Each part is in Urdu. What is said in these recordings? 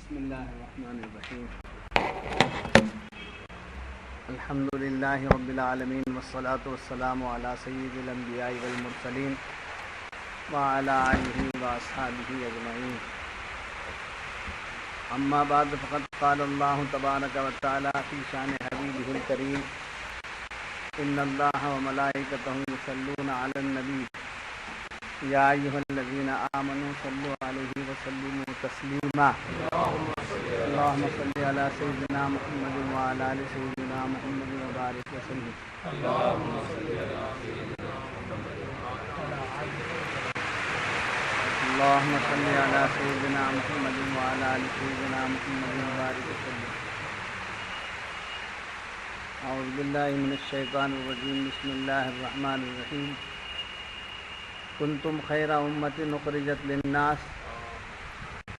بسم اللہ الرحمن الرحیم الحمد للہ رب العالمین والصلاة والسلام علی سید الانبیاء والمرسلین وعلی آلہ واصحابہ اجمعین اما بعد فقد قال اللہ تبارک وتعالی فی شان حبیبہ الکریم ان اللہ وملائکتہ یصلون علی النبی یا ایھا الذین آمنوا صلوا علیہ وسلموا تسلیما اللهم صل علی سیدنا محمد وعلی آل سیدنا محمد وبارک وسلم اللهم صل علی سیدنا محمد وعلی آل سیدنا محمد وبارک وسلم اعوذ باللہ من الشیطان الرجیم بسم اللہ الرحمن الرحیم کنتم خیر امۃ اخرجت للناس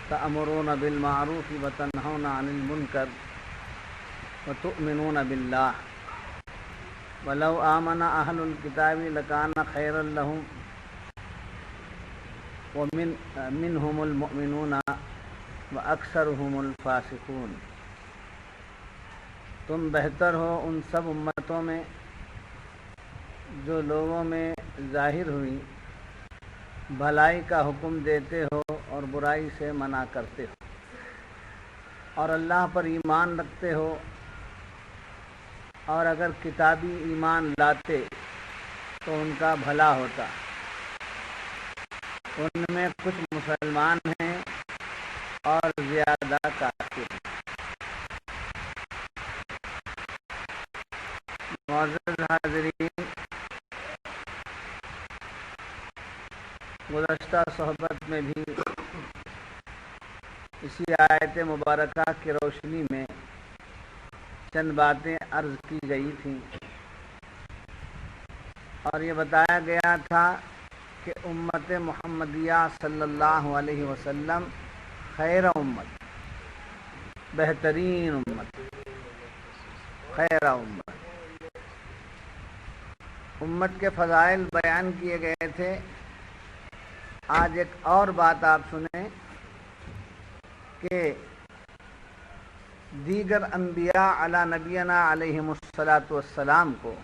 تأمرون بالمعروف وتنہون عن المنکر وتؤمنون باللہ ولو آمن اہل الکتاب لکان خیرا لہم ومنہم المؤمنون واکثرہم الفاسقون۔ تم بہتر ہو ان سب امتوں میں جو لوگوں میں ظاہر ہوئی، بھلائی کا حکم دیتے ہو اور برائی سے منع کرتے ہو، اور اللہ پر ایمان رکھتے ہو، اور اگر کتابی ایمان لاتے تو ان کا بھلا ہوتا۔ ان میں کچھ مسلمان ہیں اور زیادہ کافر ہیں۔ معزز حاضرین، گزشتہ صحبت میں بھی اسی آیت مبارکہ کی روشنی میں چند باتیں عرض کی گئی تھیں، اور یہ بتایا گیا تھا کہ امت محمدیہ صلی اللہ علیہ وسلم خیر امت، بہترین امت، خیر امت۔ امت کے فضائل بیان کیے گئے تھے۔ آج ایک اور بات آپ سنیں کہ دیگر انبیاء علی نبینا علیہم الصلاۃ والسلام کو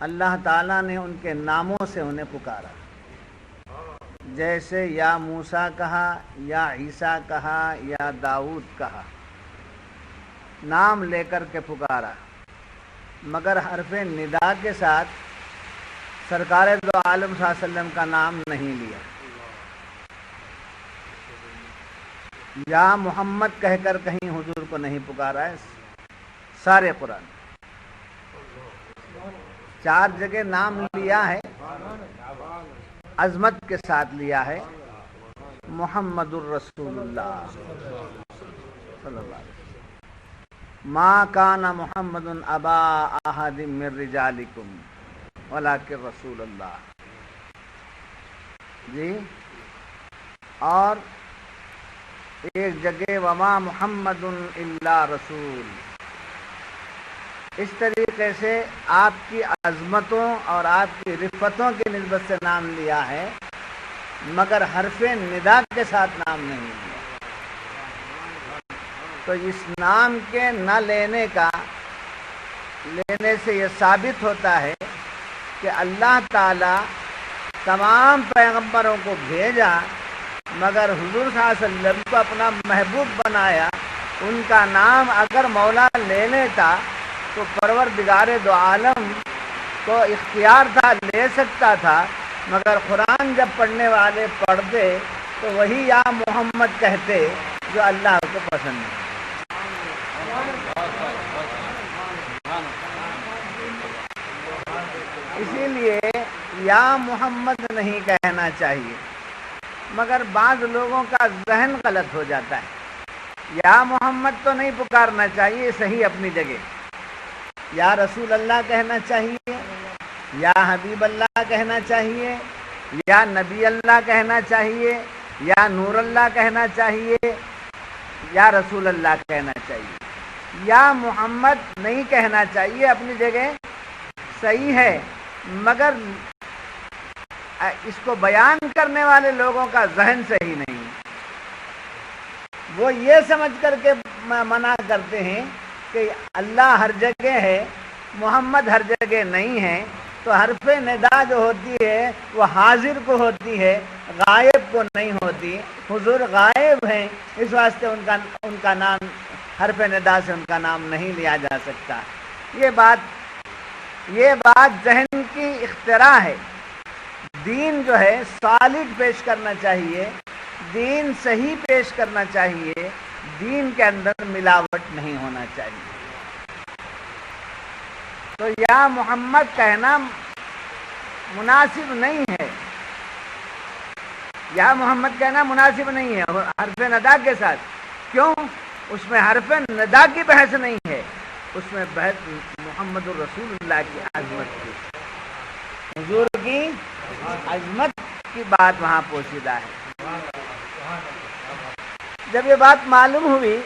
اللہ تعالیٰ نے ان کے ناموں سے انہیں پکارا، جیسے یا موسیٰ کہا، یا عیسیٰ کہا، یا داؤد کہا، نام لے کر کے پکارا، مگر حرف ندا کے ساتھ سرکار دو عالم صلی اللہ علیہ وسلم کا نام نہیں لیا۔ یا محمد کہہ کر کہیں حضور کو نہیں پکارا ہے سارے قرآن۔ 4 جگہ نام لیا ہے، عظمت کے ساتھ لیا ہے، محمد الرسول اللہ صلی اللہ علیہ وسلم۔ ما کان محمد ابا احد من رجالکم ولکن رسول اللہ۔ جی، اور ایک جگہ وما محمد الا رسول۔ اس طریقے سے آپ کی عظمتوں اور آپ کی رفتوں کی نسبت سے نام لیا ہے، مگر حرف ندا کے ساتھ نام نہیں لیا۔ تو اس نام کے نہ لینے سے یہ ثابت ہوتا ہے کہ اللہ تعالیٰ تمام پیغمبروں کو بھیجا، مگر حضور صلی اللہ علیہ وسلم کو اپنا محبوب بنایا۔ ان کا نام اگر مولا لے لیتا تو پروردگار دو عالم کو اختیار تھا، لے سکتا تھا، مگر قرآن جب پڑھنے والے پڑھتے تو وہی یا محمد کہتے جو اللہ کو پسند ہے۔ اسی لیے یا محمد نہیں کہنا چاہیے، مگر بعض لوگوں کا ذہن غلط ہو جاتا ہے۔ یا محمد تو نہیں پکارنا چاہیے، صحیح اپنی جگہ۔ یا رسول اللہ کہنا چاہیے، یا حبیب اللہ کہنا چاہیے، یا نبی اللہ کہنا چاہیے، یا نور اللہ کہنا چاہیے، یا رسول اللہ کہنا چاہیے۔ یا محمد نہیں کہنا چاہیے، اپنی جگہ صحیح ہے، مگر اس کو بیان کرنے والے لوگوں کا ذہن صحیح نہیں۔ وہ یہ سمجھ کر کے منع کرتے ہیں کہ اللہ ہر جگہ ہے، محمد ہر جگہ نہیں ہے، تو حرف ندا جو ہوتی ہے وہ حاضر کو ہوتی ہے، غائب کو نہیں ہوتی۔ حضور غائب ہیں، اس واسطے ان کا نام حرف ندا سے ان کا نام نہیں لیا جا سکتا۔ یہ بات ذہن کی اختراع ہے۔ دین جو ہے سالڈ پیش کرنا چاہیے، دین صحیح پیش کرنا چاہیے، دین کے اندر ملاوٹ نہیں ہونا چاہیے۔ تو یا محمد کہنا مناسب نہیں ہے، یا محمد کہنا مناسب نہیں ہے حرف ندا کے ساتھ۔ کیوں؟ اس میں حرف ندا کی بحث نہیں ہے، اس میں بحث محمد الرسول اللہ کی عظمت کی، حضور کی عظمت کی بات وہاں پوشیدہ ہے۔ جب یہ بات معلوم ہوئی،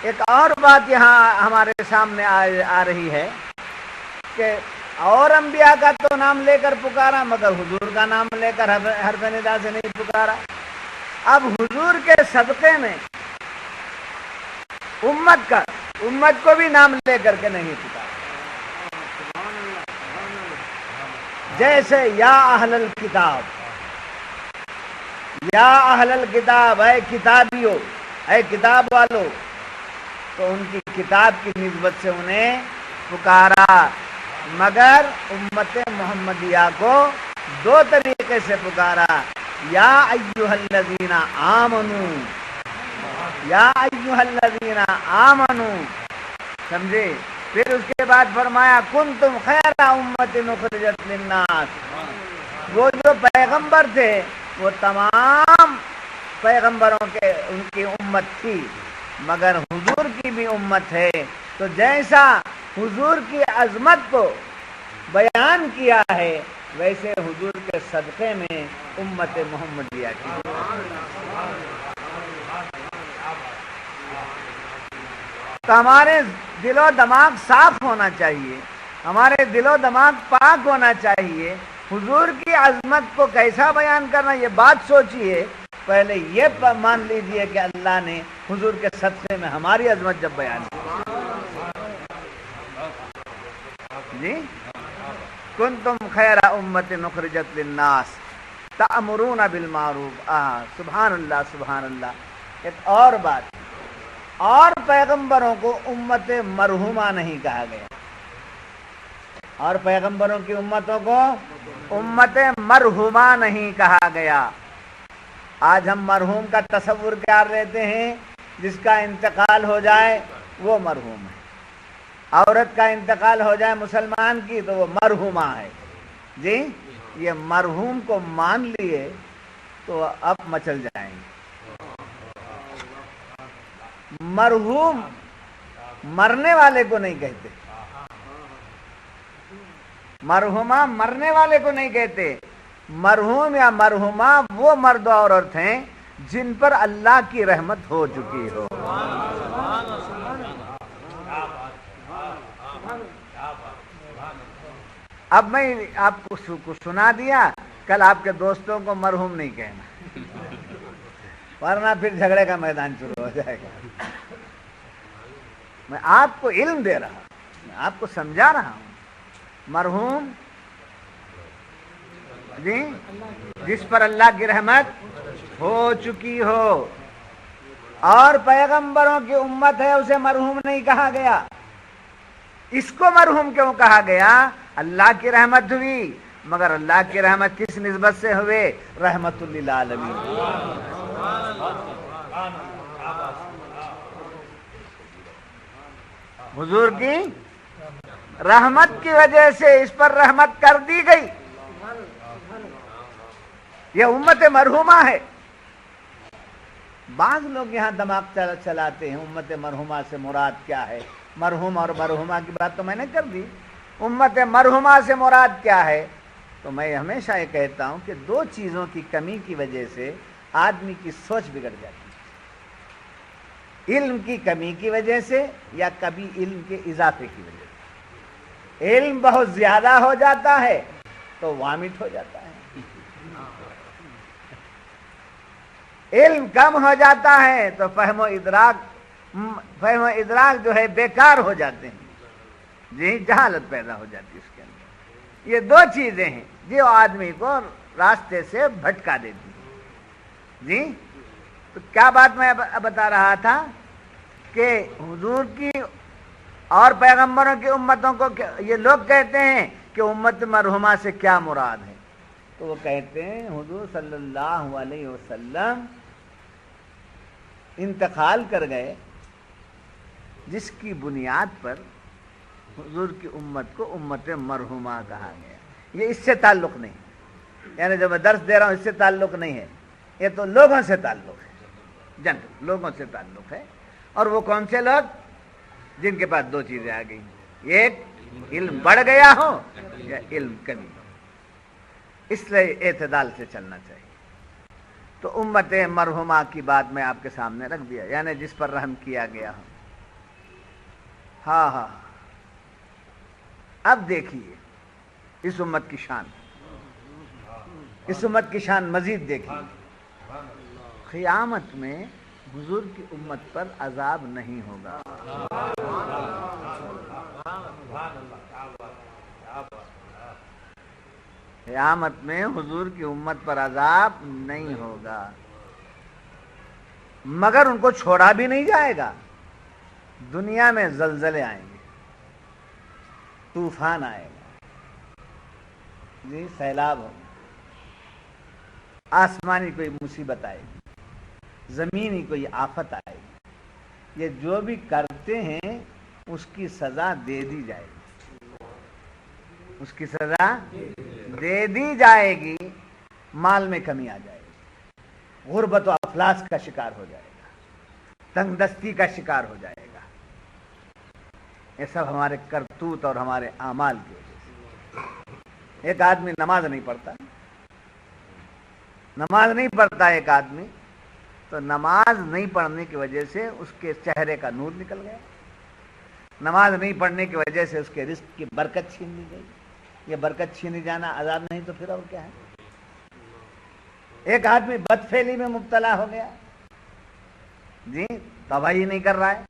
ایک اور بات یہاں ہمارے سامنے آ رہی ہے کہ اور انبیاء کا تو نام لے کر پکارا، مگر حضور کا نام لے کر حرف ندا سے نہیں پکارا۔ اب حضور کے صدقے میں امت کو بھی نام لے کر کے نہیں پکارا۔ جیسے یا اہل الکتاب، یا اہل الکتاب، اے کتابیو، اے کتاب والو، تو ان کی کتاب کی نسبت سے انہیں پکارا، مگر امت محمدیہ کو دو طریقے سے پکارا، یا ایھا الذین آمنو، یا ایھا الذین آمنو، سمجھے؟ پھر اس کے بعد فرمایا کنتم خیر امت اخرجت للناس۔ وہ جو پیغمبر تھے وہ تمام پیغمبروں کے ان کی امت تھی، مگر حضور کی بھی امت ہے۔ تو جیسا حضور کی عظمت کو بیان کیا ہے، ویسے حضور کے صدقے میں امت محمدیہ کی۔ تو ہمارے دل و دماغ صاف ہونا چاہیے، ہمارے دل و دماغ پاک ہونا چاہیے۔ حضور کی عظمت کو کیسا بیان کرنا، یہ بات سوچیے۔ پہلے یہ مان لیجئے کہ اللہ نے حضور کے صدقے میں ہماری عظمت جب بیان کی، جی، کنتم خیر امت اخرجت للناس تأمرون بالمعروف۔ سبحان اللہ، سبحان اللہ۔ ایک اور بات، اور پیغمبروں کو امت مرحومہ نہیں کہا گیا، اور پیغمبروں کی امتوں کو امت مرحومہ نہیں کہا گیا۔ آج ہم مرحوم کا تصور کیا لیتے ہیں؟ جس کا انتقال ہو جائے وہ مرحوم ہے، عورت کا انتقال ہو جائے مسلمان کی تو وہ مرحومہ ہے۔ جی، یہ مرحوم کو مان لیے تو اب مچل جائیں گے۔ مرحوم مرنے والے کو نہیں کہتے، مرحومہ مرنے والے کو نہیں کہتے۔ مرحوم یا مرحومہ وہ مرد و عورت ہیں جن پر اللہ کی رحمت ہو چکی ہو۔ اب میں آپ کو سنا دیا، کل آپ کے دوستوں کو مرحوم نہیں کہنا، ورنہ پھر جھگڑے کا میدان شروع ہو جائے گا۔ میں آپ کو علم دے رہا ہوں، میں آپ کو سمجھا رہا ہوں۔ مرحوم جی، جس پر اللہ کی رحمت ہو چکی ہو، اور پیغمبروں کی امت ہے، اسے مرحوم نہیں کہا گیا۔ اس کو مرحوم کیوں کہا گیا؟ اللہ کی رحمت ہوئی، مگر اللہ کی رحمت کس نسبت سے ہوئے؟ رحمت للعالمین۔ حضور کی رحمت کی وجہ سے اس پر رحمت کر دی گئی، یہ امت مرحومہ ہے۔ بعض لوگ یہاں دماغ چلاتے ہیں، امت مرحومہ سے مراد کیا ہے؟ مرحوم اور مرحومہ کی بات تو میں نے کر دی، امت مرحومہ سے مراد کیا ہے؟ تو میں ہمیشہ یہ کہتا ہوں کہ دو چیزوں کی کمی کی وجہ سے آدمی کی سوچ بگڑ جاتی ہے، علم کی کمی کی وجہ سے یا کبھی علم کے اضافے کی وجہ سے۔ علم بہت زیادہ ہو جاتا ہے تو وامٹ ہو جاتا ہے، علم کم ہو جاتا ہے تو فہم و ادراک جو ہے بیکار ہو جاتے ہیں جی، جہالت پیدا ہو جاتی ہے اس کے اندر۔ یہ دو چیزیں ہیں جو آدمی کو راستے سے بھٹکا دیتی ہیں جی۔ تو کیا بات میں بتا رہا تھا کہ حضور کی اور پیغمبروں کی امتوں کو یہ لوگ کہتے ہیں کہ امت مرحومہ سے کیا مراد ہے، تو وہ کہتے ہیں حضور صلی اللہ علیہ وسلم انتقال کر گئے جس کی بنیاد پر حضور کی امت کو امت مرحومہ کہا گیا۔ یہ اس سے تعلق نہیں، یعنی جو میں درس دے رہا ہوں اس سے تعلق نہیں ہے، یہ تو لوگوں سے تعلق ہے، جنرل لوگوں سے تعلق ہے۔ اور وہ کون سے لوگ؟ جن کے پاس دو چیزیں آ گئی، ایک علم بڑھ گیا ہو یا علم کمی ہو۔ اس لیے اعتدال سے چلنا چاہیے۔ تو امت مرحومہ کی بات میں آپ کے سامنے رکھ دیا، یعنی جس پر رحم کیا گیا ہو۔ ہاں، اب دیکھیے اس امت کی شان، اس امت کی شان مزید دیکھیے۔ قیامت میں حضور کی امت پر عذاب نہیں ہوگا۔ قیامت میں حضور کی امت پر عذاب نہیں ہوگا، مگر ان کو چھوڑا بھی نہیں جائے گا۔ دنیا میں زلزلے آئیں گے، طوفان آئے گا جی، سیلاب ہوگا، آسمانی کوئی مصیبت آئے گی، زمینی کوئی آفت آئے گی۔ یہ جو بھی کرتے ہیں اس کی سزا دے دی جائے گی، اس کی سزا دے دی جائے گی۔ مال میں کمی آ جائے گی، غربت و افلاس کا شکار ہو جائے گا، تنگ دستی کا شکار ہو جائے گا۔ یہ سب ہمارے کرتوت اور ہمارے اعمال کی وجہ سے۔ ایک آدمی نماز نہیں پڑھتا، ایک آدمی تو نماز نہیں پڑھنے کی وجہ سے اس کے چہرے کا نور نکل گیا، نماز نہیں پڑھنے کی وجہ سے اس کے رزق کی برکت چھین لی گئی۔ یہ برکت چھینی جانا عذاب نہیں تو پھر اور کیا ہے؟ ایک آدمی بدفعلی میں مبتلا ہو گیا جی، تباہی نہیں کر رہا ہے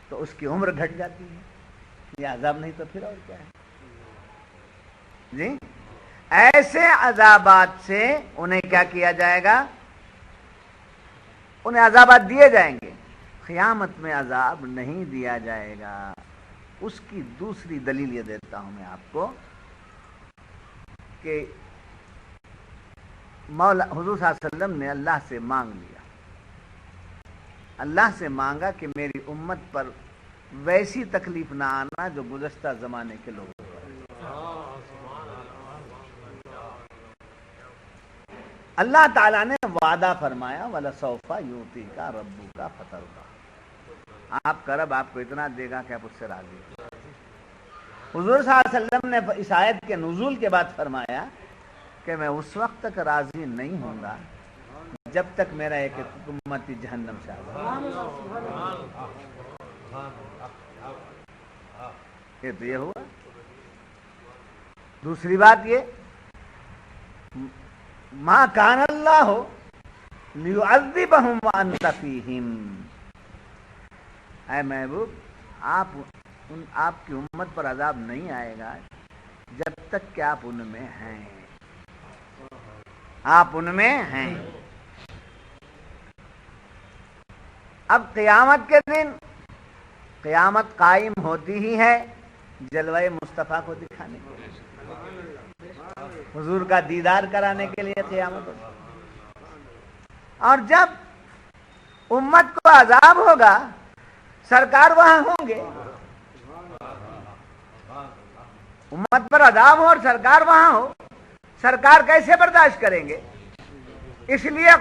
تو اس کی عمر گھٹ جاتی ہے، یہ عذاب نہیں تو پھر اور کیا ہے جی۔ ایسے عذابات سے انہیں کیا کیا جائے گا؟ انہیں عذابات دیے جائیں گے، قیامت میں عذاب نہیں دیا جائے گا۔ اس کی دوسری دلیل یہ دیتا ہوں میں آپ کو کہ مولا حضور صلی اللہ علیہ وسلم نے اللہ سے مانگ لیا، اللہ سے مانگا کہ میری امت پر ویسی تکلیف نہ آنا جو گزشتہ زمانے کے لوگوں پر۔ اللہ تعالیٰ نے وعدہ فرمایا وَلَسَوْفَ يُعْطِيكَ رَبُّكَ فَتَرْضَىٰ، آپ کا رب آپ کو اتنا دے گا کہ آپ اس سے راضی ہو۔ حضور صلی اللہ علیہ وسلم نے اس آیت کے نزول کے بعد فرمایا کہ میں اس وقت تک راضی نہیں ہوں گا جب تک میرا ایک امتی جہنم سے آزاد۔ یہ تو یہ ہوا۔ دوسری بات یہ، ما کان اللہ لیعذبہم وانت فیہم، اے محبوب آپ کی امت پر عذاب نہیں آئے گا جب تک کہ آپ ان میں ہیں، آپ ان میں ہیں۔ اب قیامت کے دن قیامت قائم ہوتی ہی ہے جلوہ مصطفیٰ کو دکھانے کے لیے، حضور کا دیدار کرانے کے لیے قیامت ہوتی ہے۔ اور جب امت کو عذاب ہوگا سرکار وہاں ہوں گے، امت پر عذاب ہو اور سرکار وہاں ہو، سرکار کیسے برداشت کریں گے؟ اس لیے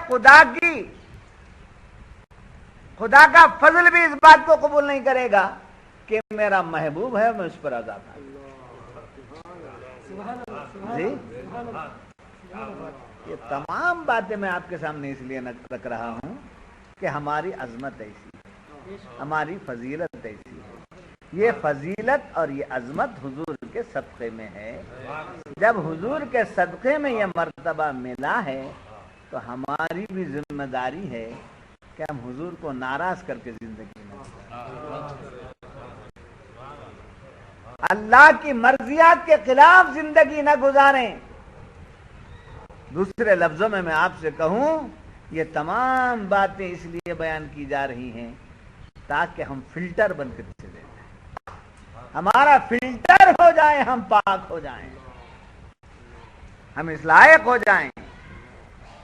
خدا کا فضل بھی اس بات کو قبول نہیں کرے گا کہ میرا محبوب ہے میں اس پر عذاب ہے جی۔ یہ تمام باتیں میں آپ کے سامنے اس لیے رکھ رہا ہوں کہ ہماری عظمت ایسی ہے، ہماری فضیلت ایسی ہے۔ یہ فضیلت اور یہ عظمت حضور کے صدقے میں ہے۔ جب حضور کے صدقے میں یہ مرتبہ ملا ہے تو ہماری بھی ذمہ داری ہے کہ ہم حضور کو ناراض کر کے زندگی میں اللہ کی مرضیات کے خلاف زندگی نہ گزاریں. دوسرے لفظوں میں آپ سے کہوں، یہ تمام باتیں اس لیے بیان کی جا رہی ہیں تاکہ ہم فلٹر بن کر چلے جائیں، ہمارا فلٹر ہو جائے، ہم پاک ہو جائیں، ہم اس لائق ہو جائیں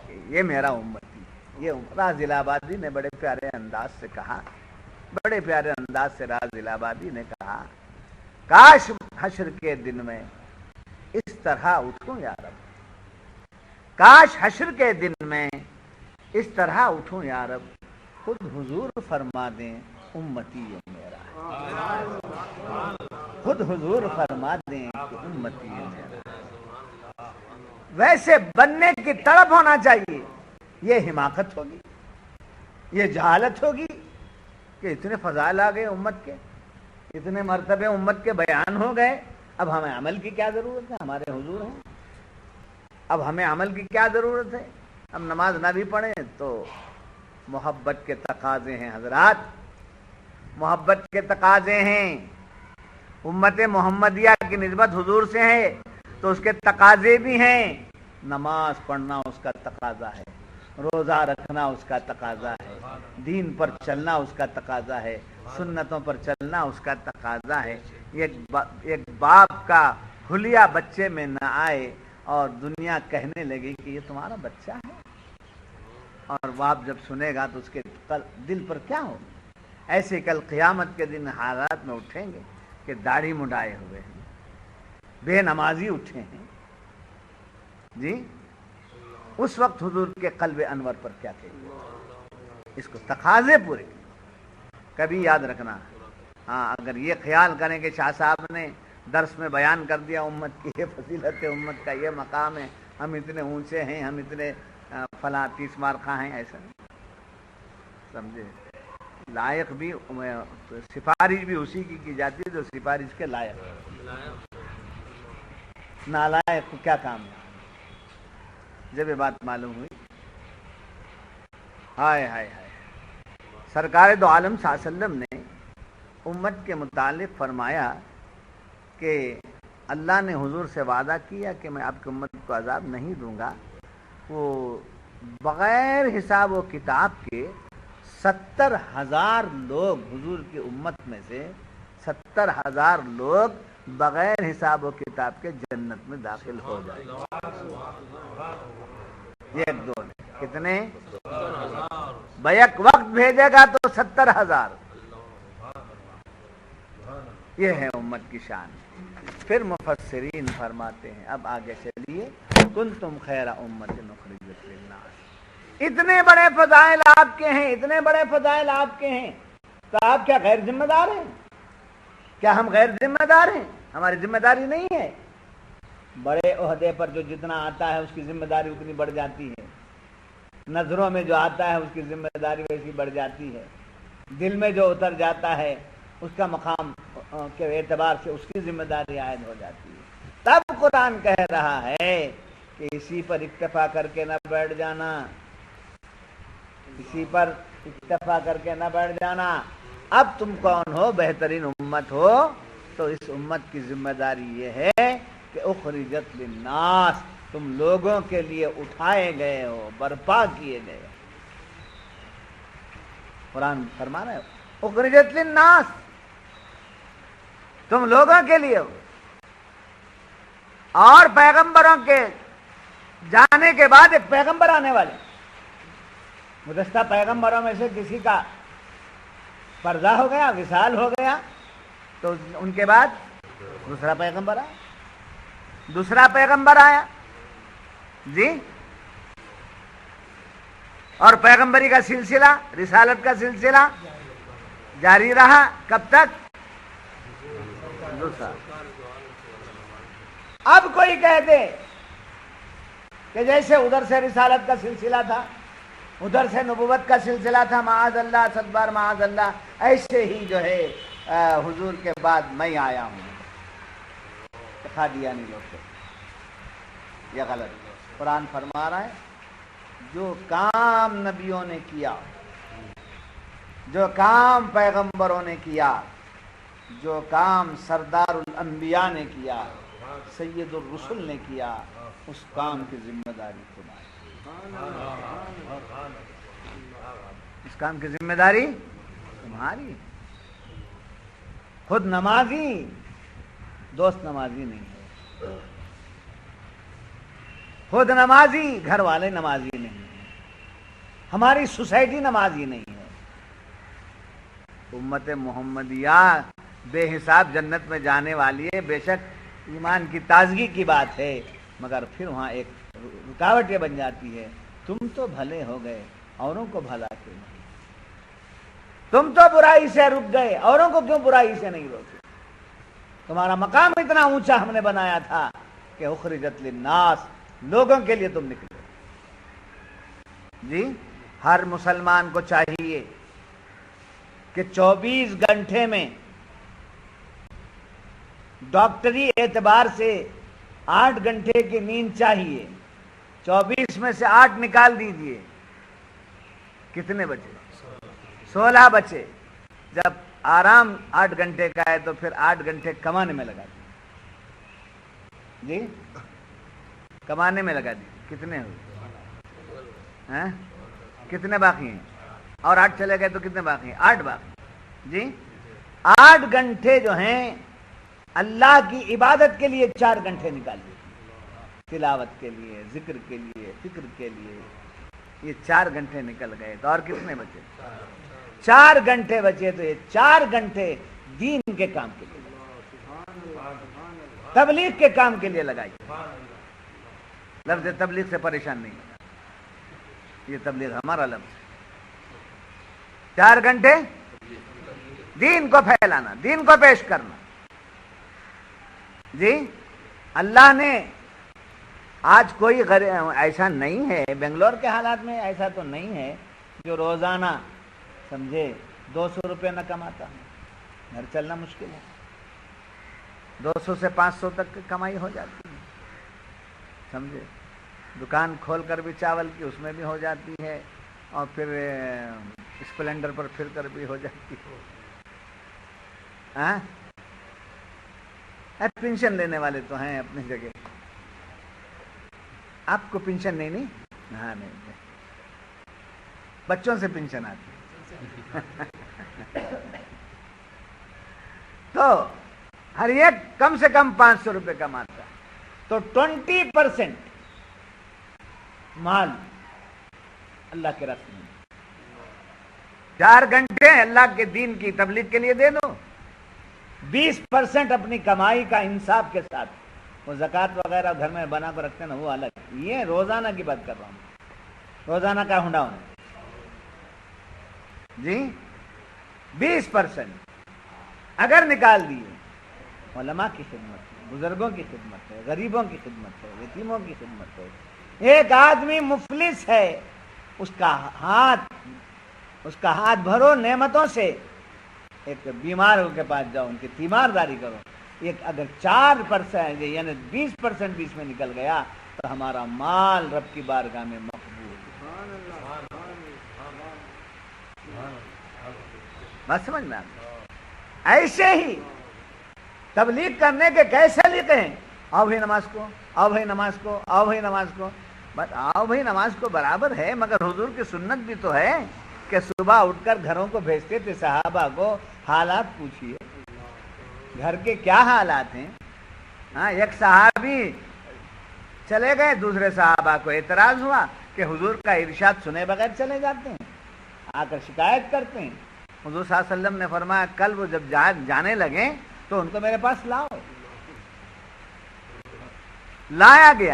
کہ یہ میرا امتی. یہ راز الہٰبادی نے بڑے پیارے انداز سے کہا، بڑے پیارے انداز سے راز الہٰبادی نے کہا، کاش حشر کے دن میں اس طرح اٹھوں یا رب، کاش حشر کے دن میں اس طرح اٹھوں یا رب، خود حضور فرما دیں امتی یہ میرا ہے، خود حضور فرما دیں کہ امتی یہ میرا ہے. ویسے بننے کی تڑپ ہونا چاہیے. یہ حماقت ہوگی، یہ جہالت ہوگی کہ اتنے فضائل آ گئے امت کے، اتنے مرتبے امت کے بیان ہو گئے، اب ہمیں عمل کی کیا ضرورت ہے؟ ہمارے حضور ہیں، اب ہمیں عمل کی کیا ضرورت ہے؟ ہم نماز نہ بھی پڑھیں تو محبت کے تقاضے ہیں حضرات، محبت کے تقاضے ہیں. امت محمدیہ کی نسبت حضور سے ہے تو اس کے تقاضے بھی ہیں. نماز پڑھنا اس کا تقاضا ہے، روزہ رکھنا اس کا تقاضا ہے، دین پر چلنا اس کا تقاضا ہے، سنتوں پر چلنا اس کا تقاضا ہے. ایک باپ کا حلیہ بچے میں نہ آئے اور دنیا کہنے لگی کہ یہ تمہارا بچہ ہے، اور باپ جب سنے گا تو اس کے دل پر کیا ہو؟ ایسے کل قیامت کے دن حالات میں اٹھیں گے کہ داڑھی منڈائے ہوئے ہیں، بے نمازی اٹھے ہیں جی. اس وقت حضور کے قلب انور پر کیا کہیں گے؟ اس کو تقاضے پورے کبھی یاد رکھنا. ہاں، اگر یہ خیال کریں کہ شاہ صاحب نے درس میں بیان کر دیا امت کی یہ فضیلت ہے، امت کا یہ مقام ہے، ہم اتنے اونچے ہیں، ہم اتنے فلاں 30 مارکہ ہیں، ایسا نہیں سمجھے. لائق بھی سفارش بھی اسی کی جاتی ہے جو سفارش کے لائق ہے، نالائق کو کیا کام ہے. جب یہ بات معلوم ہوئی، ہائے ہائے ہائے، سرکار دو عالم صلی اللہ علیہ وسلم نے امت کے متعلق فرمایا کہ اللہ نے حضور سے وعدہ کیا کہ میں آپ کی امت کو عذاب نہیں دوں گا. وہ بغیر حساب و کتاب کے 70,000 لوگ، حضور کی امت میں سے 70,000 لوگ بغیر حساب و کتاب کے جنت میں داخل ہو جائیں گے. ایک دو کتنے؟ بیک وقت بھیجے گا تو 70,000. یہ ہے امت کی شان. پھر مفسرین فرماتے ہیں، اب آگے چلیے، کنتم خیر امت اخرجت للناس. اتنے بڑے فضائل آپ کے ہیں، اتنے بڑے فضائل آپ کے ہیں، تو آپ کیا غیر ذمہ دار ہیں؟ کیا ہم غیر ذمہ دار ہیں؟ ہماری ذمہ داری نہیں ہے؟ بڑے عہدے پر جو جتنا آتا ہے اس کی ذمہ داری اتنی بڑھ جاتی ہے، نظروں میں جو آتا ہے اس کی ذمہ داری ویسی بڑھ جاتی ہے، دل میں جو اتر جاتا ہے اس کا مقام کے اعتبار سے اس کی ذمہ داری عائد ہو جاتی ہے. تب قرآن کہہ رہا ہے کہ اسی پر اکتفا کر کے نہ بیٹھ جانا، اسی پر اکتفا کر کے نہ بیٹھ جانا. اب تم کون ہو؟ بہترین امت ہو، تو اس امت کی ذمہ داری یہ ہے کہ اخرجت للناس، تم لوگوں کے لیے اٹھائے گئے ہو، برپا کیے گئے. قرآن فرما رہا ہے اخرجت للناس، تم لوگوں کے لیے ہو. اور پیغمبروں کے جانے کے بعد ایک پیغمبر آنے والے، گزشتہ پیغمبروں میں سے کسی کا پردہ ہو گیا، وصال ہو گیا، تو ان کے بعد دوسرا پیغمبر آیا، دوسرا پیغمبر آیا جی. اور پیغمبری کا سلسلہ، رسالت کا سلسلہ جاری رہا کب تک؟ دوسرا. اب کوئی کہہ دے کہ جیسے ادھر سے رسالت کا سلسلہ تھا، ادھر سے نبوت کا سلسلہ تھا، معاذ اللہ، صد بار معاذ اللہ، ایسے ہی جو ہے حضور کے بعد میں آیا ہوں. قادیانی لوگ سے یہ غلط. قرآن فرما رہا ہے جو کام نبیوں نے کیا، جو کام پیغمبروں نے کیا، جو کام سردار الانبیاء نے کیا، سید الرسل نے کیا، اس کام کی ذمہ داری تمہاری، اس کام کی ذمہ داری تمہاری۔ خود نمازی دوست نمازی نہیں ہے، خود نمازی گھر والے نمازی نہیں ہے، ہماری سوسائٹی نمازی نہیں ہے۔ امت محمدیہ بے حساب جنت میں جانے والی ہے، بے شک ایمان کی تازگی کی بات ہے، مگر پھر وہاں ایک رکاوٹ یہ بن جاتی ہے، تم تو بھلے ہو گئے اوروں کو بھلا کیوں نہیں، تم تو برائی سے رک گئے اوروں کو کیوں برائی سے نہیں روکے؟ تمہارا مقام اتنا اونچا ہم نے بنایا تھا کہ اخرجت للناس، لوگوں کے لیے تم نکلے۔ جی ہر مسلمان کو چاہیے کہ 24 گھنٹے میں ڈاکٹری اعتبار سے 8 گھنٹے کی نیند چاہیے، 24 میں سے 8 نکال دیجئے، کتنے بچے؟ 16 بچے۔ جب آرام 8 گھنٹے کا ہے تو پھر 8 گھنٹے کمانے میں لگا دیجیے، جی کمانے میں لگا دیجیے، کتنے ہوئے؟ کتنے باقی ہیں؟ اور 8 چلے گئے تو کتنے باقی ہیں؟ 8 باقی۔ جی 8 گھنٹے جو ہیں اللہ کی عبادت کے لیے 4 گھنٹے نکال دیجیے، تلاوت کے لیے، ذکر کے لیے، فکر کے لیے، یہ 4 گھنٹے نکل گئے تو اور کتنے بچے؟ 4 گھنٹے بچے، تو یہ 4 گھنٹے دین کے کام کے لیے، تبلیغ کے کام کے لیے لگائیے۔ لفظ تبلیغ سے پریشان نہیں ہونا، یہ تبلیغ ہمارا لفظ ہے۔ 4 گھنٹے دین کو پھیلانا، دین کو پیش کرنا۔ جی اللہ نے آج کوئی ایسا نہیں ہے، بنگلور کے حالات میں ایسا تو نہیں ہے جو روزانہ سمجھے 200 روپے نہ کماتا ہے، گھر چلنا مشکل ہے، 200 سے 500 تک کی کمائی ہو جاتی ہے، سمجھے، دکان کھول کر بھی چاول کی اس میں بھی ہو جاتی ہے، اور پھر اسپلینڈر پر پھر کر بھی ہو جاتی ہے۔ پینشن لینے والے تو ہیں اپنی جگہ، آپ کو پینشن نہیں؟ ہاں نہیں، بچوں سے پینشن آتی تو ہر ایک کم سے کم 500 روپے کماتا ہے، تو 20% مال اللہ کے راستے میں، 4 گھنٹے اللہ کے دین کی تبلیغ کے لیے دے دو، 20% اپنی کمائی کا انصاف کے ساتھ، وہ زکوٰۃ وغیرہ گھر میں بنا کر رکھتے ہیں نا، وہ الگ، یہ روزانہ کی بات کر رہا ہوں، روزانہ کا ہنڈا ہونا جی 20% اگر نکال دیے، علماء کی خدمت ہے، بزرگوں کی خدمت ہے، غریبوں کی خدمت ہے، یتیموں کی خدمت ہے۔ ایک آدمی مفلس ہے، اس کا ہاتھ بھرو نعمتوں سے، ایک بیماروں کے پاس جاؤ، ان کی تیمارداری کرو، ایک اگر 4% یعنی 20% بیچ میں نکل گیا تو ہمارا مال رب کی بارگاہ میں مقبول۔ بات سمجھ میں آ، ایسے ہی تبلیغ کرنے کے کیسے لکھے ہیں، آؤ بھائی نماز کو، آؤ بھائی نماز کو، آؤ بھائی نماز کو، بس آؤ بھائی نماز کو برابر ہے، مگر حضور کی سنت بھی تو ہے کہ صبح اٹھ کر گھروں کو بھیجتے تھے، صحابہ کو حالات پوچھیے، گھر کے کیا حالات ہیں۔ ایک صحابی چلے گئے، دوسرے صحابہ کو اعتراض ہوا کہ حضور کا ارشاد سنے بغیر چلے جاتے ہیں، آ کر شکایت کرتے ہیں۔ حضور صلی اللہ علیہ وسلم نے فرمایا کل وہ جب جانے لگے تو ان کو میرے پاس لاؤ۔ لایا گیا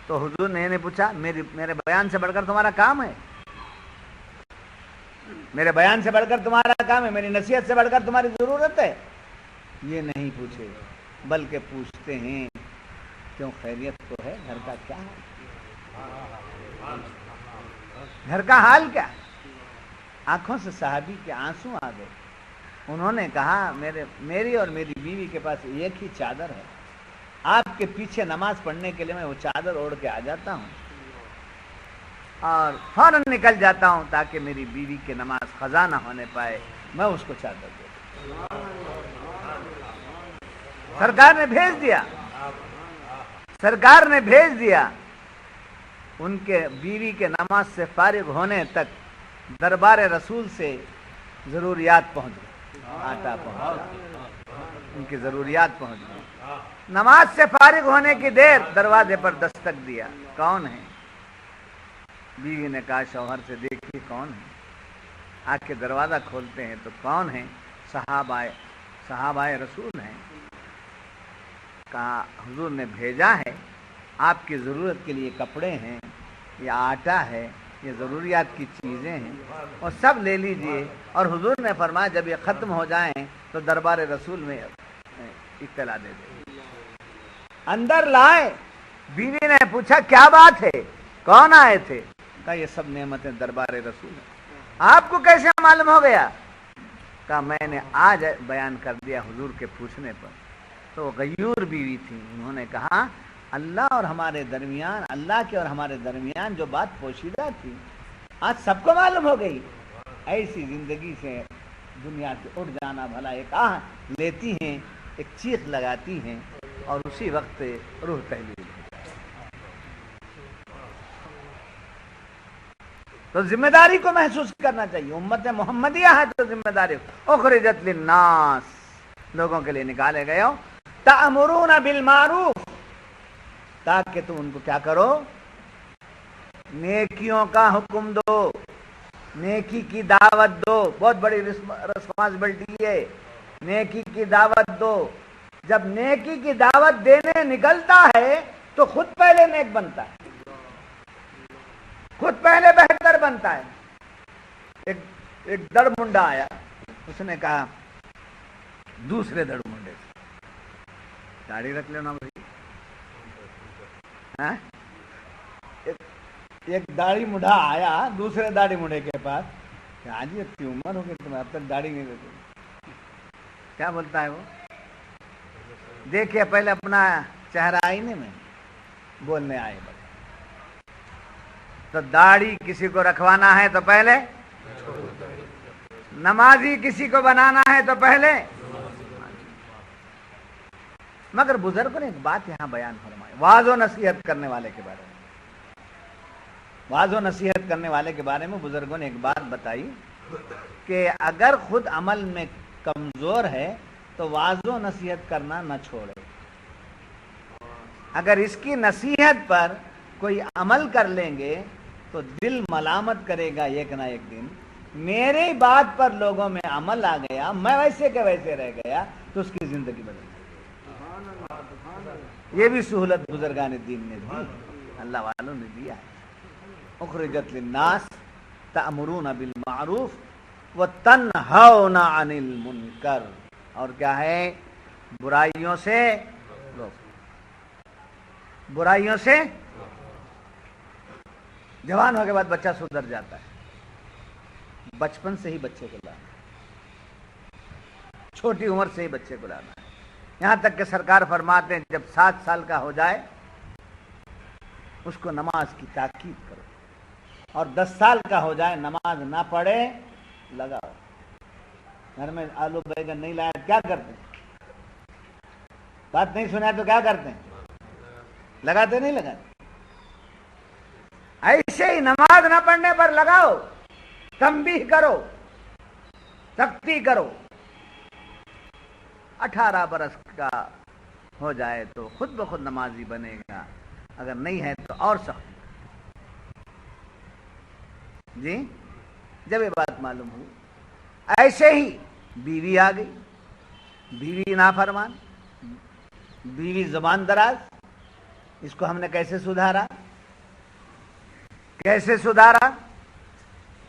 تو حضور نے پوچھا میرے بیان سے بڑھ کر تمہارا کام ہے، میرے بیان سے بڑھ کر تمہارا کام ہے، میری نصیحت سے بڑھ کر تمہاری ضرورت ہے؟ یہ نہیں پوچھے، بلکہ پوچھتے ہیں کیوں خیریت تو ہے، گھر کا کیا حال، گھر کا حال کیا؟ آنکھوں سے صحابی کے آنسو آ گئے، انہوں نے کہا میری اور میری بیوی کے پاس ایک ہی چادر ہے، آپ کے پیچھے نماز پڑھنے کے لیے میں وہ چادر اوڑھ کے آ جاتا ہوں، اور فوراً نکل جاتا ہوں تاکہ میری بیوی کی نماز قضا نہ ہونے پائے، میں اس کو چادر دے دوں۔ سرکار نے بھیج دیا، سرکار نے بھیج دیا، ان کے بیوی کے نماز سے فارغ ہونے تک دربار رسول سے ضروریات پہنچ گئی، آٹا پہنچ گیا، ان کی ضروریات پہنچ گئی۔ نماز سے فارغ ہونے کی دیر دروازے پر دستک دیا، کون ہے؟ بیوی نے کہا شوہر سے دیکھیے کون ہے۔ آ کے دروازہ کھولتے ہیں تو کون ہے؟ صحابہ رسول ہیں۔ کہا حضور نے بھیجا ہے، آپ کی ضرورت کے لیے کپڑے ہیں، یہ آٹا ہے، یہ ضروریات کی چیزیں ہیں، اور سب لے لیجئے، اور حضور نے فرمایا جب یہ ختم ہو جائیں تو دربار رسول میں اطلاع دے دیں۔ اندر لائے، بیوی نے پوچھا کیا بات ہے، کون آئے تھے؟ کہا یہ سب نعمتیں دربار رسول ہیں۔ آپ کو کیسے معلوم ہو گیا؟ کہا میں نے آج بیان کر دیا حضور کے پوچھنے پر۔ تو غیور بیوی تھی، انہوں نے کہا اللہ اور ہمارے درمیان، اللہ کے اور ہمارے درمیان جو بات پوشیدہ تھی آج سب کو معلوم ہو گئی۔ ایسی زندگی سے دنیا سے اٹھ جانا بھلا، ایک آہ لیتی ہیں، ایک چیخ لگاتی ہیں، اور اسی وقت روح تحلیل۔ تو ذمہ داری کو محسوس کرنا چاہیے، امت محمدیہ ہے تو ذمہ داری، اخرجت للناس، لوگوں کے لیے نکالے گئے ہو، تأمرون بالمعروف، تاکہ تم ان کو کیا کرو؟ نیکیوں کا حکم دو، نیکی کی دعوت دو۔ بہت بڑی رسپانسبلٹی ہے، نیکی کی دعوت دو۔ جب نیکی کی دعوت دینے نکلتا ہے تو خود پہلے نیک بنتا ہے، خود پہلے بہتر بنتا ہے۔ ایک دڑ منڈا آیا، اس نے کہا دوسرے دڑ منڈے سے داڑھی رکھ لینا بھائی۔ ایک داڑھی مڈھا آیا دوسرے داڑھی مڈھے کے پاس، کہ ہاں جی اتنی عمر ہو گئی تمہیں اب تک داڑھی نہیں رکھی۔ کیا بولتا ہے وہ؟ دیکھیے پہلے اپنا چہرہ آئینے میں، بولنے آئے بڑے۔ تو داڑھی کسی کو رکھوانا ہے تو پہلے، نمازی کسی کو بنانا ہے تو پہلے۔ مگر بزرگوں نے ایک بات یہاں بیان فرمائی، واعظ و نصیحت کرنے والے کے بارے میں، واعظ و نصیحت کرنے والے کے بارے میں بزرگوں نے ایک بات بتائی کہ اگر خود عمل میں کمزور ہے تو واعظ و نصیحت کرنا نہ چھوڑے۔ اگر اس کی نصیحت پر کوئی عمل کر لیں گے تو دل ملامت کرے گا ایک نہ ایک دن، میری بات پر لوگوں میں عمل آ گیا، میں ویسے کے ویسے رہ گیا، تو اس کی زندگی بدل گئی۔ یہ بھی سہولت بزرگان دین نے دی، اللہ والوں نے دیا ہے۔ اخرجت للناس تأمرون بالمعروف وتنہون عن المنکر، اور کیا ہے؟ برائیوں سے برائیوں سے۔ جوان ہونے کے بعد بچہ سدھر جاتا ہے، بچپن سے ہی بچے کو لانا، چھوٹی عمر سے ہی بچے کو لانا ہے۔ یہاں تک کہ سرکار فرماتے ہیں جب 7 سال کا ہو جائے اس کو نماز کی تاکید کرو، اور 10 سال کا ہو جائے نماز نہ پڑھے لگاؤ۔ گھر میں آلو بیگن نہیں لایا کیا کرتے ہیں؟ بات نہیں سنا تو کیا کرتے ہیں؟ لگاتے نہیں لگاتے؟ ایسے ہی نماز نہ پڑھنے پر لگاؤ، تنبیہ کرو، سختی کرو۔ 18 برس کا ہو جائے تو خود بخود نمازی بنے گا، اگر نہیں ہے تو اور سختی۔ جی جب یہ بات معلوم ہوئی، ایسے ہی بیوی آ گئی، بیوی نافرمان، بیوی زبان دراز، اس کو ہم نے کیسے سدھارا؟ کیسے سدھارا؟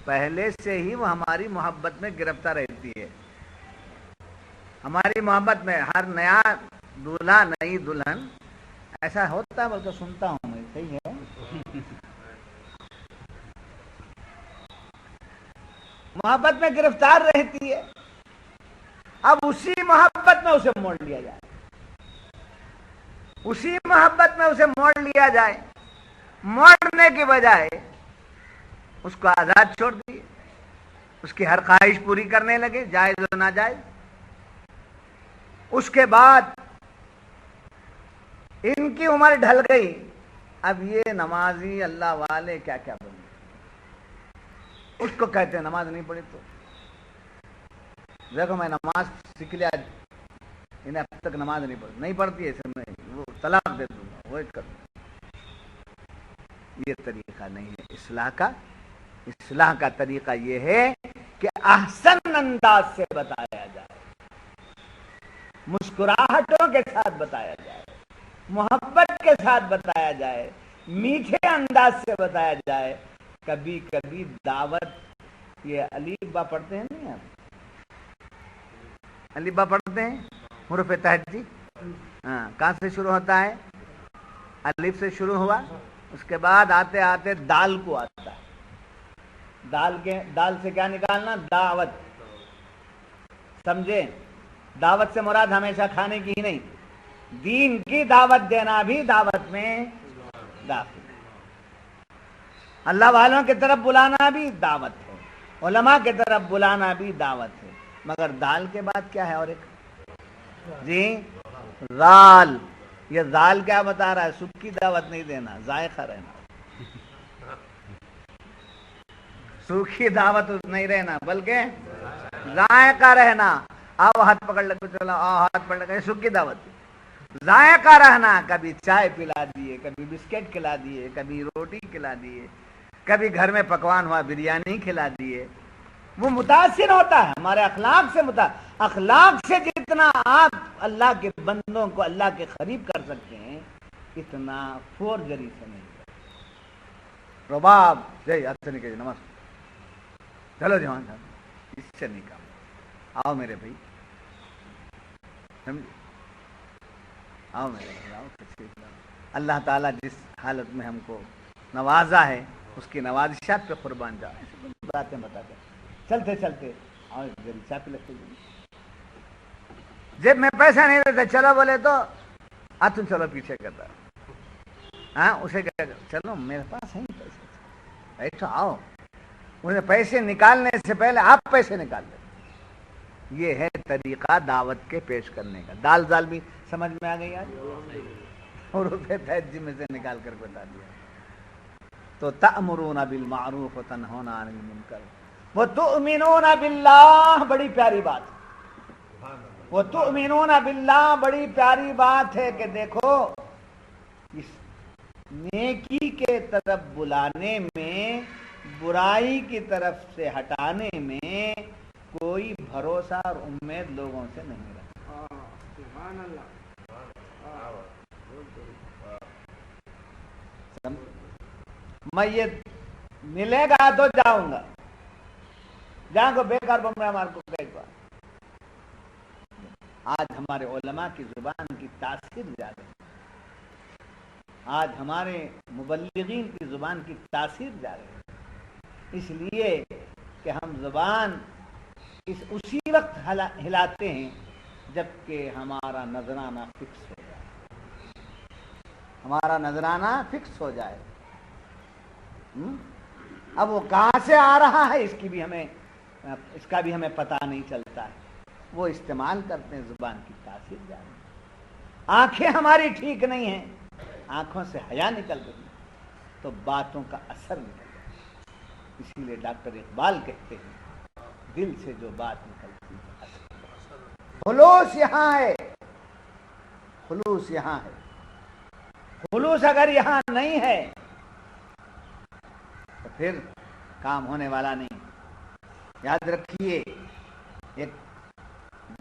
پہلے سے ہی وہ ہماری محبت میں گرفتار رہتی ہے، ہماری محبت میں۔ ہر نیا دولہا نئی دلہن ایسا ہوتا ہے، بلکہ سنتا ہوں میں، صحیح ہے، محبت میں گرفتار رہتی ہے۔ اب اسی محبت میں اسے موڑ لیا جائے، اسی محبت میں اسے موڑ لیا جائے۔ موڑنے کی بجائے اس کو آزاد چھوڑ دیے، اس کی ہر خواہش پوری کرنے لگے، جائز و ناجائز۔ اس کے بعد ان کی عمر ڈھل گئی، اب یہ نمازی اللہ والے کیا کیا بن گئے، اس کو کہتے ہیں نماز نہیں پڑھی تو دیکھو میں نماز سیکھ لیا، انہیں اب تک نماز نہیں پڑھتی ہے، میں وہ طلاق دے دوں گا، وہ کر دوں گا۔ یہ طریقہ نہیں ہے اصلاح کا۔ اصلاح کا طریقہ یہ ہے کہ احسن انداز سے بتایا جائے، مسکراہٹوں کے ساتھ بتایا جائے، محبت کے ساتھ بتایا جائے، میٹھے انداز سے بتایا جائے۔ کبھی کبھی دعوت، یہ الف با پڑھتے ہیں نہیں آپ؟ الف با پڑھتے ہیں حروف تہجی، ہاں، کہاں سے شروع ہوتا ہے؟ الف سے شروع ہوا، اس کے بعد آتے آتے دال کو آتا ہے۔ دال سے کیا نکالنا؟ دعوت، سمجھے؟ دعوت سے مراد ہمیشہ کھانے کی ہی نہیں، دین کی دعوت دینا بھی دعوت میں داخل ہے، اللہ والوں کی طرف بلانا بھی دعوت ہے، علماء کی طرف بلانا بھی دعوت ہے۔ مگر دال کے بعد کیا ہے اور ایک؟ جی زال۔ یہ زال کیا بتا رہا ہے؟ سکھ کی دعوت نہیں دینا، ذائقہ رہنا، سوکھی دعوت نہیں رہنا بلکہ ذائقہ رہنا۔ آؤ ہاتھ پکڑ لگے، چلو آؤ ہاتھ پکڑ لگے، سوکھی دعوت، ذائقہ رہنا۔ کبھی چائے پلا دیے، کبھی بسکٹ کھلا دیے، کبھی روٹی کھلا دیے، کبھی گھر میں پکوان ہوا بریانی کھلا دیے۔ وہ متاثر ہوتا ہے ہمارے اخلاق سے، اخلاق سے جتنا آپ اللہ کے بندوں کو اللہ کے قریب کر سکتے ہیں، اتنا فورجری سے نہیں۔ رباب جی ہاتھ سے نکل نماز، چلو جوان صاحب، اس سے نہیں کام۔ آؤ میرے بھائی، سمجھے؟ آؤ میرے بھائی، آؤ۔ اللہ تعالیٰ جس حالت میں ہم کو نوازا ہے، اس کی نوازشات پہ قربان جاؤ۔ ایسی باتیں بتاتے چلتے چلتے اور چاہ پہ لگتے جیب میں پیسہ نہیں رہتا، چلو بولے تو تم چلو پیچھے کرتا، ہاں اسے کہہ چلو میرے پاس ہے پیسے، بیٹھو آؤ، انہیں پیسے نکالنے سے پہلے آپ پیسے نکال دیں۔ یہ ہے طریقہ دعوت کے پیش کرنے کا۔ دال بھی سمجھ میں آ گئی آج، اور روپے تہجی میں سے نکال کر بتا دیا۔ تو تأمرون بالمعروف وتنہون عن المنکر وتؤمنون باللہ، بڑی پیاری بات، وتؤمنون باللہ، بڑی پیاری بات ہے کہ دیکھو اس نیکی کے طرف بلانے میں، برائی کی طرف سے ہٹانے میں کوئی بھروسہ اور امید لوگوں سے نہیں رہتا۔ میں یہ ملے گا تو جاؤں گا، جہاں کو بیکار بم رہا ہمارے کو کئی بار۔ آج ہمارے علماء کی زبان کی تاثیر زیادہ ہے، آج ہمارے مبلغین کی زبان کی تاثیر زیادہ ہے، اس لیے کہ ہم زبان اسی وقت ہلاتے ہیں جبکہ ہمارا نذرانہ فکس ہو جائے، ہمارا نذرانہ فکس ہو جائے۔ اب وہ کہاں سے آ رہا ہے اس کا بھی ہمیں پتہ نہیں چلتا ہے، وہ استعمال کرتے ہیں زبان کی تاثیر جاری۔ آنکھیں ہماری ٹھیک نہیں ہیں، آنکھوں سے حیا نکل رہی ہے تو باتوں کا اثر نکل رہا ہے۔ اسی لیے ڈاکٹر اقبال کہتے ہیں دل سے جو بات نکلتی ہے خلوص یہاں ہے، خلوص یہاں ہے۔ خلوص اگر یہاں نہیں ہے تو پھر کام ہونے والا نہیں۔ یاد رکھیے، ایک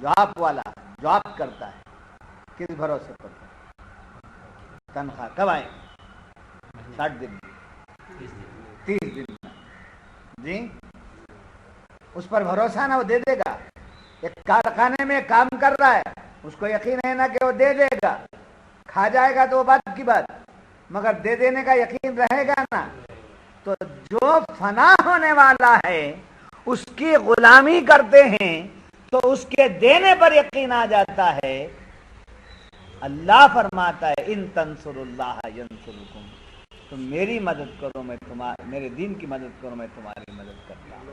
جاب والا جاب کرتا ہے، کس بھروسے پر؟ تنخواہ کب آئے؟ 60 دن، 30 دن جی، اس پر بھروسہ نہ وہ دے دے گا۔ ایک کارخانے میں کام کر رہا ہے، اس کو یقین ہے نا کہ وہ دے دے گا، کھا جائے گا تو وہ بات کی بات، مگر دے دینے کا یقین رہے گا نا۔ تو جو فنا ہونے والا ہے اس کی غلامی کرتے ہیں تو اس کے دینے پر یقین آ جاتا ہے۔ اللہ فرماتا ہے ان تنصر اللہ ینصرکم، تم میری مدد کرو میں میرے دین کی مدد کرو میں تمہاری مدد کرتا ہوں.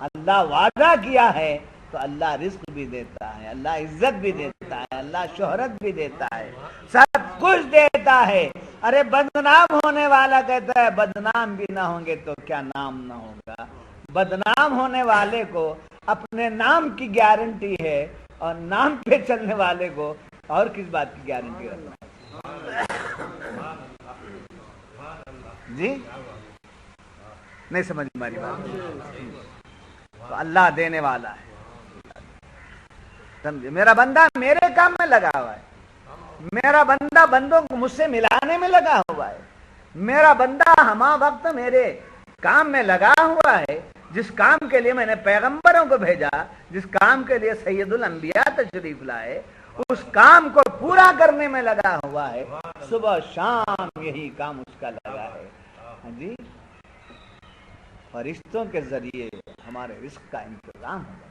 اللہ وعدہ کیا ہے تو اللہ رزق بھی دیتا ہے, اللہ عزت بھی دیتا ہے, اللہ شہرت بھی دیتا ہے, سب کچھ دیتا ہے. ارے بدنام ہونے والا کہتا ہے بدنام بھی نہ ہوں گے تو کیا نام نہ ہوگا. بدنام ہونے والے کو اپنے نام کی گارنٹی ہے اور نام پہ چلنے والے کو اور کس بات کی گارنٹی رکھنا جی نہیں سمجھ ہماری بات. تو اللہ دینے والا ہے, سمجھے. میرا بندہ میرے کام میں لگا ہوا ہے, میرا بندہ بندوں کو مجھ سے ملانے میں لگا ہوا ہے, میرا بندہ ہما وقت میرے کام میں لگا ہوا ہے جس کام کے لیے میں نے پیغمبروں کو بھیجا, جس کام کے لیے سید الانبیاء تشریف لائے, اس کام کو پورا کرنے میں لگا ہوا ہے. صبح شام یہی کام اس کا لگا ہے. ہاں جی, فرشتوں کے ذریعے ہمارے رزق کا انتظام ہوگا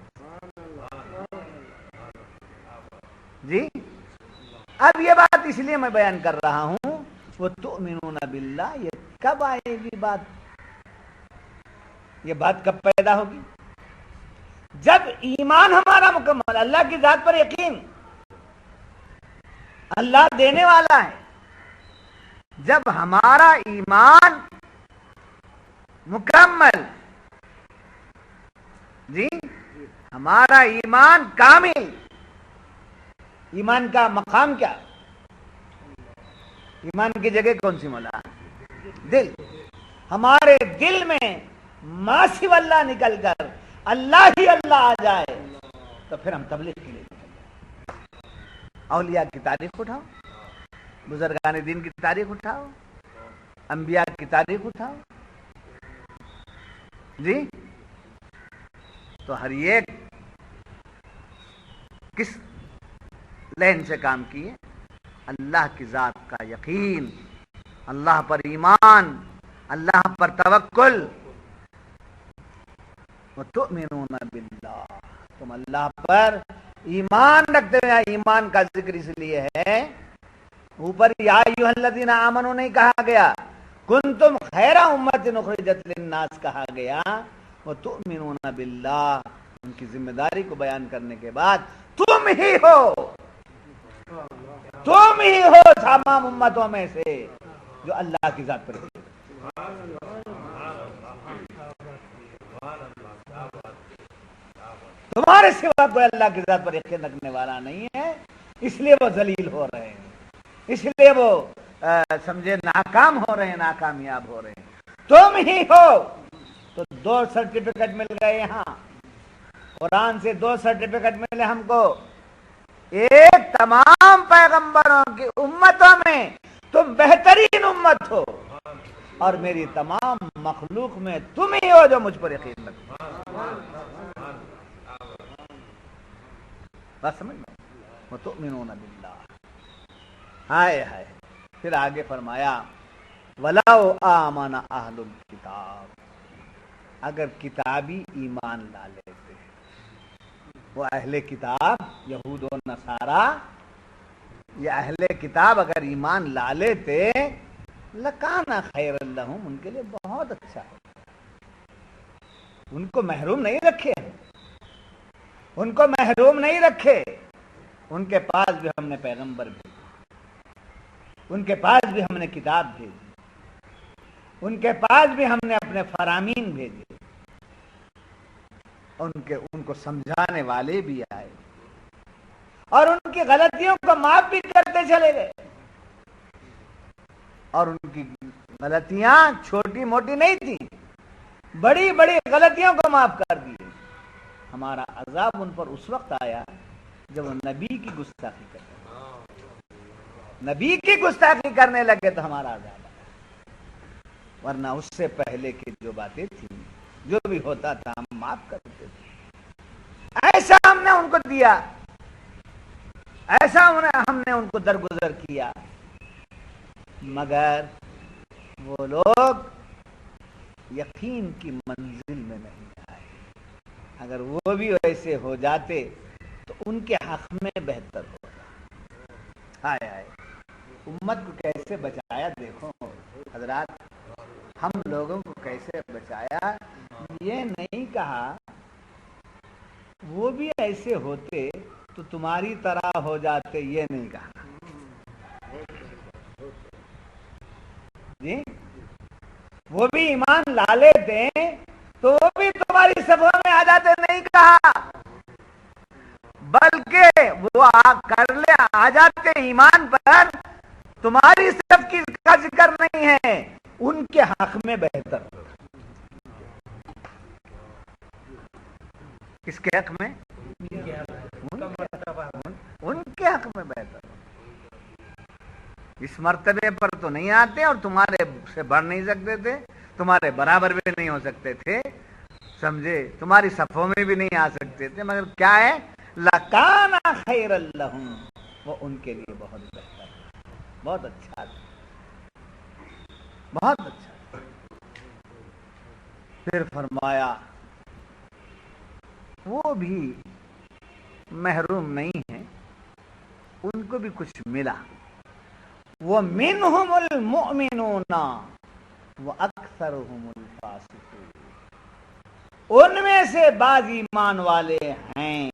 جی. اب یہ بات اس لیے میں بیان کر رہا ہوں وہ تؤمنون باللہ, یہ کب آئے گی بات, یہ بات کب پیدا ہوگی؟ جب ایمان ہمارا مکمل, اللہ کی ذات پر یقین, اللہ دینے والا ہے. جب ہمارا ایمان مکمل, جی ہمارا ایمان کامل, ایمان کا مقام کیا, ایمان کی جگہ کون سی مولا؟ دل. ہمارے دل میں ما سوی اللہ نکل کر اللہ ہی اللہ آ جائے تو پھر ہم تبلیغ کے لیے نکل جائیں. اولیاء کی تاریخ اٹھاؤ, بزرگان دین کی تاریخ اٹھاؤ, انبیاء کی تاریخ اٹھاؤ جی. تو ہر ایک کس لین سے کام کیے؟ اللہ کی ذات کا یقین, اللہ پر ایمان, اللہ پر توکل. وتؤمنون باللہ, تم اللہ پر ایمان رکھتے ہیں. ایمان کا ذکر اس لیے ہے, اوپر یا ایھا الذین آمنوا نہیں کہا گیا, کنتم خیر امۃ اخرجت للناس کہا گیا. وتؤمنون باللہ, ان کی ذمہ داری کو بیان کرنے کے بعد تم ہی ہو تمام امتوں میں سے جو اللہ کی ذات پر ہے. تمہارے سوا کوئی اللہ کی ذات پر یقین رکھنے والا نہیں ہے, اس لیے وہ ذلیل ہو رہے ہیں, اس لیے وہ سمجھے ناکام ہو رہے ہیں, ناکامیاب ہو رہے ہیں. تم ہی ہو. تو 2 سرٹیفکیٹ مل گئے یہاں, قرآن سے 2 سرٹیفکیٹ ملے ہم کو. ایک, تمام پیغمبروں کی امتوں میں تم بہترین امت ہو, اور میری تمام مخلوق میں تم ہی ہو جو مجھ پر یقین رکھتے. بات سمجھ میں؟ وتؤمنون باللہ. ہائے ہائے, پھر آگے فرمایا وَلَوْ آمَنَ أَهْلُ الْكِتَابِ, اگر کتابی ایمان لا لیتے, وہ اہل کتاب یہود و نصارا, یہ اہل کتاب اگر ایمان لا لیتے لَكَانَ خَيْرًا لَهُمْ, ان کے لیے بہت اچھا ہے. ان کو محروم نہیں رکھے, ان کو محروم نہیں رکھے. ان کے پاس بھی ہم نے پیغمبر بھیجے, ان کے پاس بھی ہم نے کتاب بھیجی, ان کے پاس بھی ہم نے اپنے فرامین بھیجے, ان کو سمجھانے والے بھی آئے, اور ان کی غلطیوں کو معاف بھی کرتے چلے گئے. اور ان کی غلطیاں چھوٹی موٹی نہیں تھیں, بڑی بڑی غلطیوں کو معاف کر دیے. ہمارا عذاب ان پر اس وقت آیا جب وہ نبی کی گستاخی کرتے, نبی کی گستاخی کرنے لگے تو ہمارا عذاب آیا. ورنہ اس سے پہلے کی جو باتیں تھیں, جو بھی ہوتا تھا ہم معاف کرتے تھے. ایسا ہم نے ان کو دیا, ایسا ہم نے ان کو درگزر کیا, مگر وہ لوگ یقین کی منزل میں نہیں آئے. اگر وہ بھی ویسے ہو جاتے تو ان کے حق میں بہتر ہوتا. ہائے ہائے, امت کو کیسے بچایا دیکھو حضرات. ہم لوگوں کو کیسے بچایا، یہ نہیں کہا وہ بھی ایسے ہوتے تو تمہاری طرح ہو جاتے، یہ نہیں کہا جی، وہ بھی ایمان لا لیتے تو وہ بھی تمہاری صفوں میں آ جاتے، نہیں کہا بلکہ وہ کر لے آ جاتے ایمان پر، تمہاری صف کا ذکر نہیں ہے، ان کے حق میں بہتر، کس کے حق میں؟ ان کے حق میں بہتر، اس مرتبے پر تو نہیں آتے اور تمہارے سے بڑھ نہیں سکتے تھے، تمہارے برابر بھی نہیں ہو سکتے تھے، سمجھے، تمہاری صفوں میں بھی نہیں آ سکتے تھے، مگر کیا ہے، لَكَانَ خَيْرًا لَهُمْ، وہ ان کے لیے بہت بہتر، بہت اچھا تھا، بہت اچھا۔ پھر فرمایا وہ بھی محروم نہیں ہیں، ان کو بھی کچھ ملا، وَمِنْهُمُ الْمُؤْمِنُونَ وَأَكْثَرُهُمُ الْفَاسِقُونَ، ان میں سے بعض ایمان والے ہیں،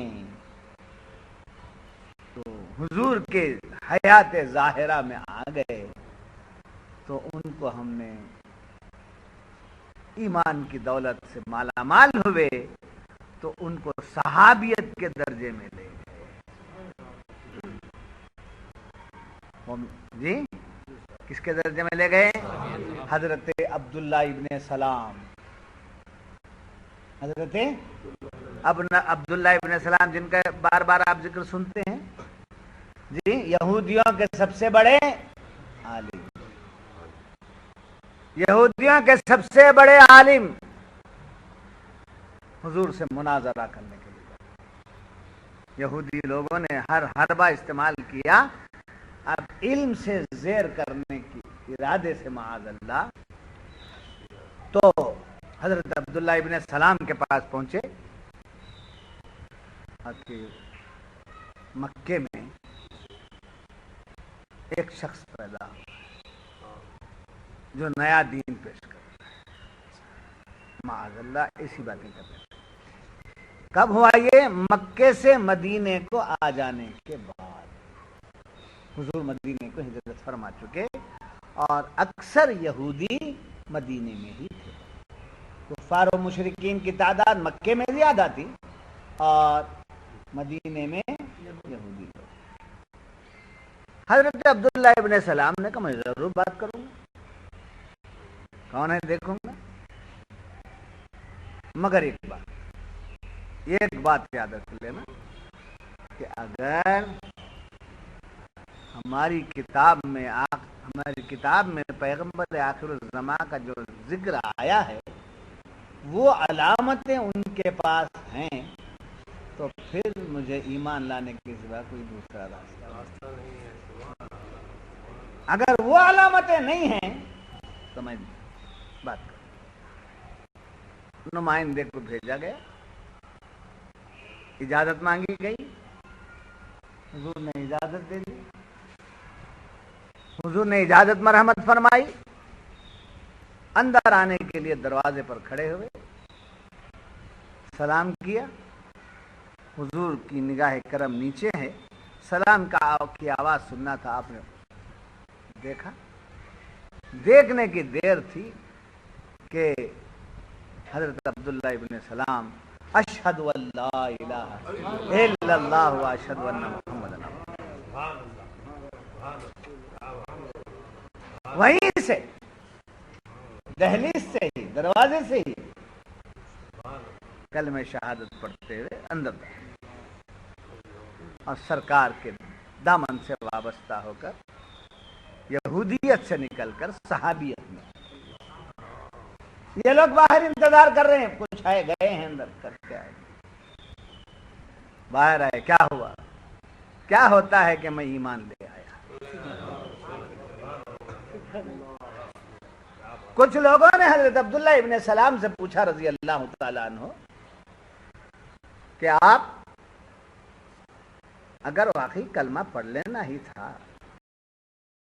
تو حضور کے حیات ظاہرہ میں آ گئے تو ان کو ہم نے ایمان کی دولت سے مالا مال ہوئے تو ان کو صحابیت کے درجے میں لے گئے، جی کس کے درجے میں لے گئے؟ حضرت عبداللہ ابن سلام، حضرت عبداللہ ابن سلام، جن کا بار بار آپ ذکر سنتے ہیں، جی یہودیوں کے سب سے بڑے عالم، یہودیوں کے سب سے بڑے عالم، حضور سے مناظرہ کرنے کے لیے یہودی لوگوں نے ہر حربہ استعمال کیا، اب علم سے زیر کرنے کی ارادے سے معاذ اللہ، تو حضرت عبداللہ ابن سلام کے پاس پہنچے کہ مکے میں ایک شخص پیدا جو نیا دین پیش کرتا ہے، معاذ اللہ ایسی باتیں کرتے ہیں۔ کب ہوا یہ؟ مکے سے مدینے کو آ جانے کے بعد، حضور مدینے کو ہجرت فرما چکے اور اکثر یہودی مدینے میں ہی تھے، کفار و مشرکین کی تعداد مکے میں زیادہ تھی اور مدینے میں یہودی لوگ۔ حضرت عبداللہ ابن سلام نے کہا میں ضرور بات کروں گا، کون ہے دیکھوں گا، مگر ایک بات یاد رکھ لینا کہ اگر ہماری کتاب میں پیغمبر آخر الزماں کا جو ذکر آیا ہے وہ علامتیں ان کے پاس ہیں تو پھر مجھے ایمان لانے کے سوا کوئی دوسرا راستہ نہیں ہے، اگر وہ علامتیں نہیں ہیں تو میں بات کروں۔ نمائندے کو بھیجا گیا، اجازت مانگی گئی، حضور نے اجازت دے دی، حضور نے اجازت مرحمت فرمائی، اندر آنے کے لیے دروازے پر کھڑے ہوئے، سلام کیا، حضور کی نگاہ کرم نیچے ہے، سلام کی آواز سننا تھا، آپ نے دیکھا، دیکھنے کی دیر تھی کہ حضرت عبداللہ ابن سلام اشہد ان لا الہ الا اللہ و اشہد ان محمد وہیں سے دہلیز سے ہی، دروازے سے ہی کلمہ شہادت پڑھتے ہوئے اندر اور سرکار کے دامن سے وابستہ ہو کر یہودیت سے نکل کر صحابیت میں، یہ لوگ باہر انتظار کر رہے ہیں، کچھ آئے گئے ہیں اندر کر کے آئے، باہر آئے، کیا ہوا، کیا ہوتا ہے کہ میں ایمان لے آیا۔ کچھ لوگوں نے حضرت عبداللہ ابن سلام سے پوچھا رضی اللہ تعالیٰ عنہ کہ آپ اگر واقعی کلمہ پڑھ لینا ہی تھا